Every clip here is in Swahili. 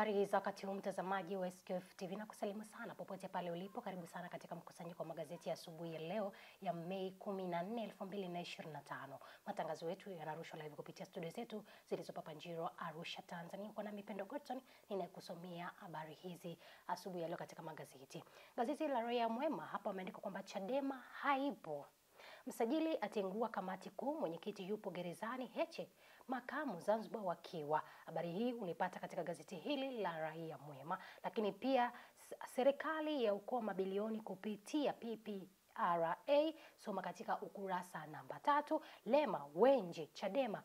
Habari za wakati huu mtazamaji wa SQF TV, na kusalimu sana popote pale ulipo. Karibu sana katika mkusanyiko wa magazeti ya asubuhi ya leo ya Mei 14, 2025. Matangazo yetu yanarushwa live kupitia studio zetu zilizopo Panjiro, Arusha, Tanzania. Kwa nami Pendo Godson ninayekusomea habari hizi asubuhi ya leo katika magazeti. Gazeti la Raia Mwema hapa ameandika kwamba Chadema haipo. Msajili atengua kamati kuu, mwenyekiti yupo gerezani, Heche makamu Zanzibar wakiwa. Habari hii unipata katika gazeti hili la Raia Mwema. Lakini pia serikali ya ukoa mabilioni kupitia PPRA, soma katika ukurasa namba 3. Lema Wenje Chadema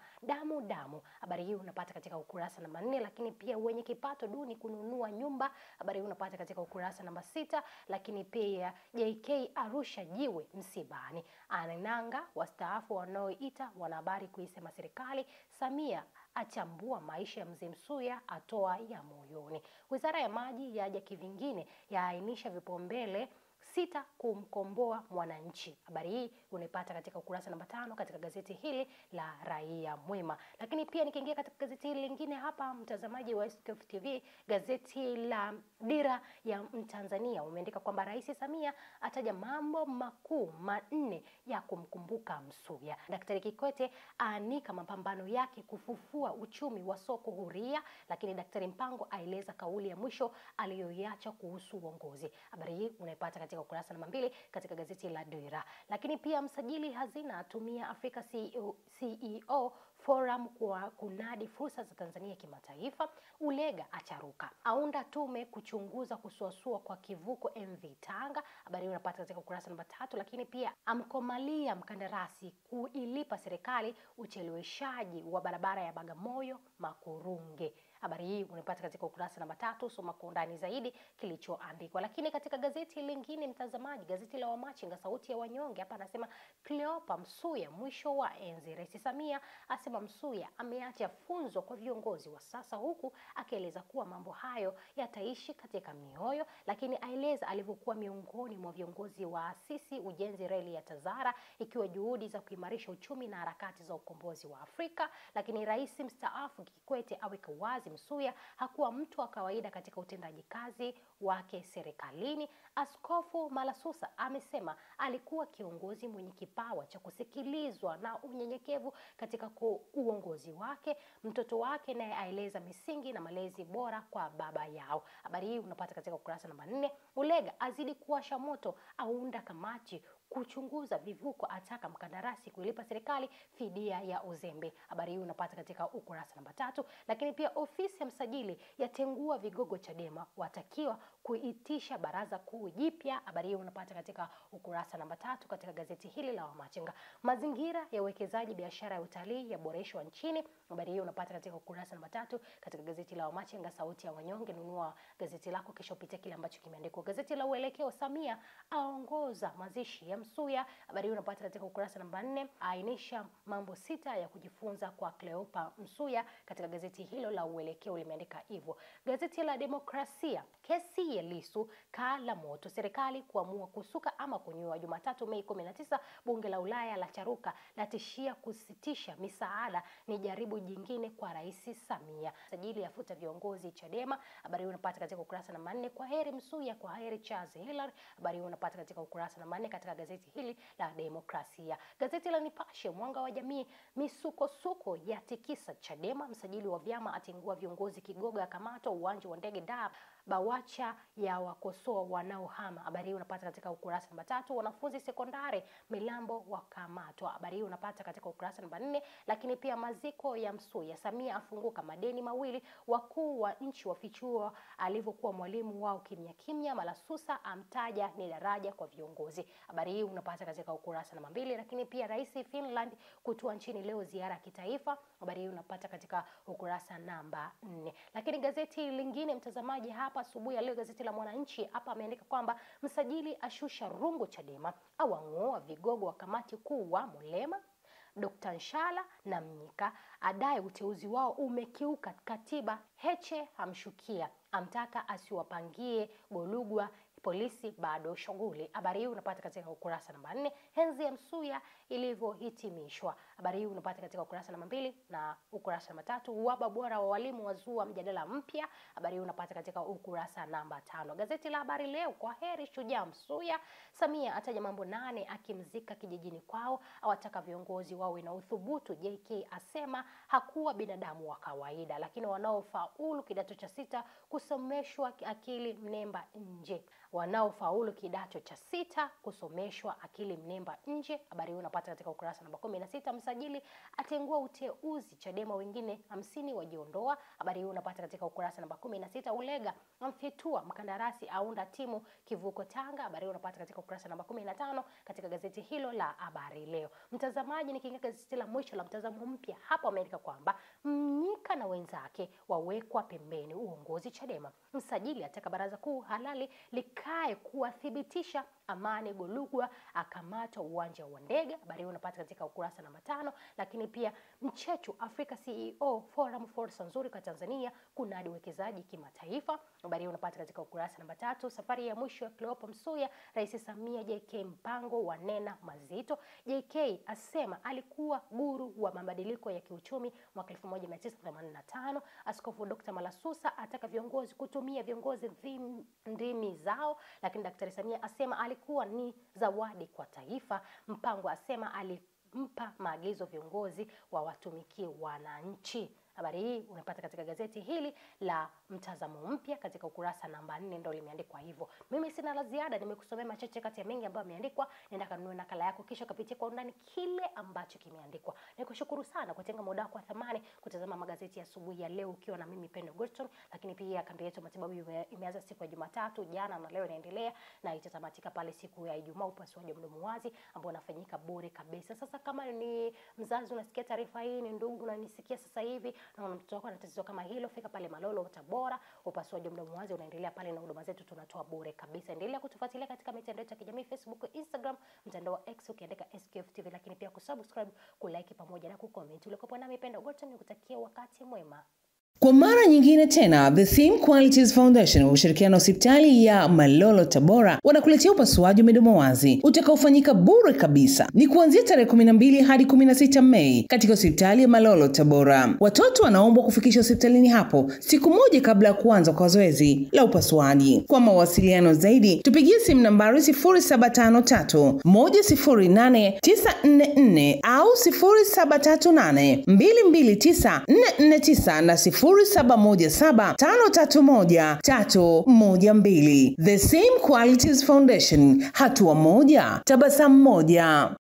damu. Habari hii unapata katika ukurasa namba 4. Lakini pia wenye kipato duni kununua nyumba, habari hii unapata katika ukurasa namba 6. Lakini pia JK Arusha jiwe msibani, anananga wastaafu wanaoita wanahabari kuisema serikali. Samia achambua maisha ya mzee Msuya, atoa ya moyoni. Wizara ya maji yaja kivingine, yaainisha vipaumbele 6 kumkomboa mwananchi. Habari hii unaipata katika ukurasa namba 5 katika gazeti hili la Raia Mwema. Lakini pia nikiingia katika gazeti hili lingine hapa mtazamaji wa SQF TV, gazeti la Dira ya Mtanzania umeandika kwamba Rais Samia ataja mambo makuu 4 ya kumkumbuka Msuya. Daktari Kikwete aanika mapambano yake kufufua uchumi wa soko huria. Lakini Daktari Mpango aeleza kauli ya mwisho aliyoiacha kuhusu uongozi. Habari hii unaipata katika ukurasa namba 2 katika gazeti la Dira. Lakini pia msajili hazina atumia Africa CEO Forum kwa kunadi fursa za Tanzania kimataifa. Ulega acharuka, aunda tume kuchunguza kusuasua kwa kivuko MV Tanga. Habari hii unapata katika ukurasa namba 3. Lakini pia amkomalia mkandarasi kuilipa serikali ucheleweshaji wa barabara ya Bagamoyo Makurunge. Habari hii unapata katika ukurasa namba 3, soma kwa undani zaidi kilichoandikwa. Lakini katika gazeti lingine mtazamaji, gazeti la Wamachinga sauti ya wanyonge hapa anasema Cleopa Msuya mwisho wa enzi. Rais Samia asema Msuya ameacha funzo kwa viongozi wa sasa, huku akieleza kuwa mambo hayo yataishi katika mioyo. Lakini aeleza alivyokuwa miongoni mwa viongozi wa asisi ujenzi reli ya Tazara, ikiwa juhudi za kuimarisha uchumi na harakati za ukombozi wa Afrika. Lakini rais mstaafu Kikwete aweka wazi Msuya hakuwa mtu wa kawaida katika utendaji kazi wake serikalini. Askofu Malasusa amesema alikuwa kiongozi mwenye kipawa cha kusikilizwa na unyenyekevu katika uongozi wake. Mtoto wake naye aeleza misingi na malezi bora kwa baba yao. Habari hii unapata katika ukurasa namba 4. Ulega azidi kuwasha moto, aunda kamati kuchunguza vivuko, ataka mkandarasi kuilipa serikali fidia ya uzembe. Habari hii unapata katika ukurasa namba 3. Lakini pia ofisi ya msajili yatengua vigogo Chadema, watakiwa kuitisha baraza kuu jipya. Habari hii unapata katika ukurasa namba 3 katika gazeti hili la Wamachinga. Mazingira ya uwekezaji biashara ya utalii yaboreshwa nchini. Habari hii unapata katika ukurasa namba 3 katika gazeti la Wamachinga sauti ya wanyonge. Nunua gazeti lako kisha upite kile ambacho kimeandikwa. Gazeti la Uelekeo, Samia aongoza mazishi ya Msuya. Habari hii unapata katika ukurasa namba 4, ainisha mambo 6 ya kujifunza kwa Cleopa Msuya. Katika gazeti hilo la Uelekeo limeandika hivyo. Gazeti la Demokrasia, kesi ya Lissu kala moto, serikali kuamua kusuka ama kunyua. Jumatatu Mei 19, bunge la Ulaya la charuka, latishia kusitisha misaada, ni jaribu jingine kwa Rais Samia. Sajili yafuta viongozi Chadema. Habari hii unapata katika ukurasa namba 4. Kwa heri Msuya, kwa heri Charles Hilary. Habari hii unapata katika ukurasa namba 4 katika gazeti hili la Demokrasia. Gazeti la Nipashe, mwanga wa jamii, misukosuko ya tikisa Chadema, msajili wa vyama atengua viongozi, kigogo akamatwa uwanja wa ndege Dar, Bawacha ya wakosoa wanaohama. Habari hii unapata katika ukurasa namba 3. Wanafunzi sekondari Milambo wakamatwa. Habari hii unapata katika ukurasa namba 4. Lakini pia maziko ya Msuya, Samia afunguka madeni mawili, wakuu wa nchi wafichua alivyokuwa mwalimu wao kimya kimya. Malasusa amtaja ni daraja kwa viongozi. Habari hii unapata katika ukurasa namba 2. Lakini pia Rais Finland kutua nchini leo, ziara ya kitaifa. Habari hii unapata katika ukurasa namba 4. Lakini gazeti lingine mtazamaji hapa asubuhi ya leo, gazeti la Mwananchi hapa ameandika kwamba msajili ashusha rungu Chadema, awang'oa vigogo wa kamati kuu wa Mulema. Dr. Nshala na Mnyika adai uteuzi wao umekiuka katiba. Heche hamshukia, amtaka asiwapangie Golugwa polisi bado shughuli. Habari hii unapata katika ukurasa namba 4. Henzi ya Msuya ilivyohitimishwa. Habari hii unapata katika ukurasa namba 2 na ukurasa namba 3. Uhaba bora wa walimu wazua mjadala mpya. Habari hii unapata katika ukurasa namba 5. Gazeti la Habari Leo, kwa heri shujaa Msuya. Samia ataja mambo 8 akimzika kijijini kwao, awataka viongozi wawe na uthubutu. JK asema hakuwa binadamu wa kawaida. Lakini wanaofaulu kidato cha 6 kusomeshwa akili mnemba nje. Wanaofaulu kidato cha 6 kusomeshwa akili mnemba nje. Habari hii unapata katika ukurasa namba 16. Msajili atengua uteuzi, Chadema wengine 50 wajiondoa. Habari hii unapata katika ukurasa namba 16. Ulega amfitua mkandarasi aunda timu kivuko Tanga. Habari hii unapata katika ukurasa namba 15 katika gazeti hilo la Habari Leo. Mtazamaji, nikiingia gazeti la mwisho la Mtazamo Mpya, hapo Amerika kwamba Mnyika na wenzake wawekwa pembeni uongozi Chadema. Msajili ataka baraza kuu halali likae kuwathibitisha. Amani Golugwa akamatwa uwanja wa ndege. Habari hii unapata katika ukurasa namba 5. Lakini pia Mchechu Africa CEO Forum fursa nzuri kwa Tanzania kunadi uwekezaji kimataifa. Habari hii unapata katika ukurasa namba 3. Safari ya mwisho ya Cleopa Msuya, Rais Samia JK mpango wa nena mazito. JK asema alikuwa guru wa mabadiliko ya kiuchumi mwaka 1985. Askofu Dr. Malasusa ataka viongozi kutumia viongozi ndimi zao. Lakini Daktari Samia asema alikuwa ni zawadi kwa taifa. Mpango asema alimpa maagizo viongozi wa watumikie wananchi. Habari hii unapata katika gazeti hili la Mtazamo Mpya katika ukurasa namba 4, ndio limeandikwa hivyo. Mimi sina la ziada, nimekusomea machache kati ya mengi ambayo yameandikwa. Nenda kanunue nakala yako kisha kapitia kwa undani kile ambacho kimeandikwa. Nikushukuru sana kutenga muda wako wa thamani kutazama magazeti ya asubuhi ya leo ukiwa na mimi Pendo Goldstone. Lakini pia kambi yetu matibabu imeanza siku ya Jumatatu, jana na leo inaendelea na itatamatika pale siku ya Ijumaa, upasuaji wa mdomo wazi ambao unafanyika bure kabisa. Sasa kama ni mzazi unasikia taarifa hii, ni ndugu unanisikia sasa hivi na mtoto wako ana tatizo kama hilo, fika pale Malolo Tabora, upasuaji wa mdomo wazi unaendelea pale na huduma zetu tunatoa bure kabisa. Endelea kutufuatilia katika mitandao ya kijamii Facebook, Instagram, mtandao wa X ukiandika SQF TV, lakini pia kusubscribe, kulike pamoja na kucomment. Ulikopo nami Pendo Goldstone, nikutakia wakati mwema. Kwa mara nyingine tena, The Theme Qualities Foundation wa ushirikiano na hospitali ya Malolo Tabora wanakuletea upasuaji midomo wazi utakaofanyika bure kabisa. Ni kuanzia tarehe 12 hadi 16 Mei katika hospitali ya Malolo Tabora. Watoto wanaombwa kufikisha hospitalini hapo siku moja kabla ya kuanza kwa zoezi la upasuaji. Kwa mawasiliano zaidi, tupigie simu nambari 0753 108 944 au 0738 229 449 na 0717531312. The Same Qualities Foundation, hatua moja, tabasamu moja.